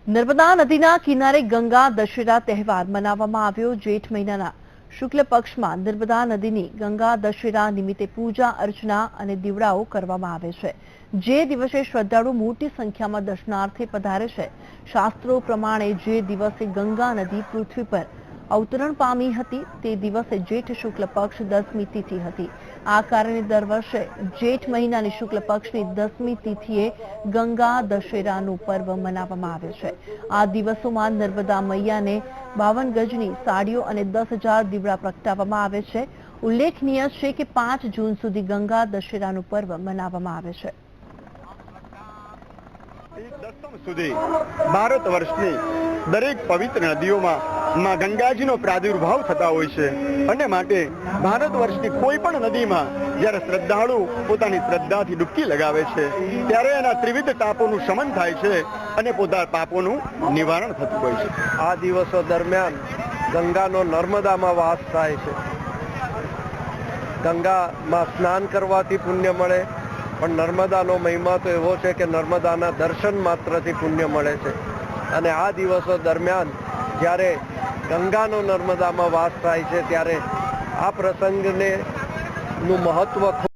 નર્મદા નદીના કિનારે ગંગા દશેરા તહેવાર મનાવવામાં આવ્યો। જેઠ મહિનાના શુક્લ પક્ષમાં નર્મદા નદીની ગંગા દશેરા નિમિત્તે પૂજા અર્ચના અને દીવડાઓ કરવામાં આવે છે। જે દિવસે શ્રદ્ધાળુ મોટી સંખ્યામાં દર્શનાર્થે પધારે છે। શાસ્ત્રો પ્રમાણે જે દિવસે ગંગા નદી પૃથ્વી પર અવતરણ પામી હતી તે દિવસે જેઠ શુક્લ પક્ષ 10મી તિથિ હતી। આ કારણે દર વર્ષે જેઠ મહિનાની શુક્લ પક્ષની 10મી તિથિએ ગંગા દશેરાનું પર્વ મનાવવામાં આવે છે। આ દિવસોમાં નર્મદા મૈયાને 52 ગજની સાડીઓ અને 10,000 દીવડા પ્રગટાવવામાં આવે છે। ઉલ્લેખનીય છે કે 5 જૂન સુધી ગંગા દશેરાનું પર્વ મનાવવામાં આવે છે। સુધી ભારત વર્ષની દરેક પવિત્ર નદીઓમાં માં ગંગાજીનો પ્રાદુર્ભાવ થતા હોય છે અને માટે ભારત વર્ષની કોઈ પણ નદીમાં જ્યારે શ્રદ્ધાળુ પોતાની શ્રદ્ધાથી ડૂબકી લગાવે છે ત્યારે એના ત્રિવિધ તાપોનું શમન થાય છે અને પોતાના પાપોનું નિવારણ થતું હોય છે। આ દિવસો દરમિયાન ગંગાનો નર્મદામાં વાસ થાય છે। ગંગામાં સ્નાન કરવાથી પુણ્ય મળે, પણ નર્મદાનો મહિમા તો એવો છે કે નર્મદાના દર્શન માત્રથી પુણ્ય મળે છે। અને આ દિવસો દરમિયાન જ્યારે ગંગાનો નર્મદામાં વાસ થાય છે ત્યારે આ પ્રસંગને નું મહત્વ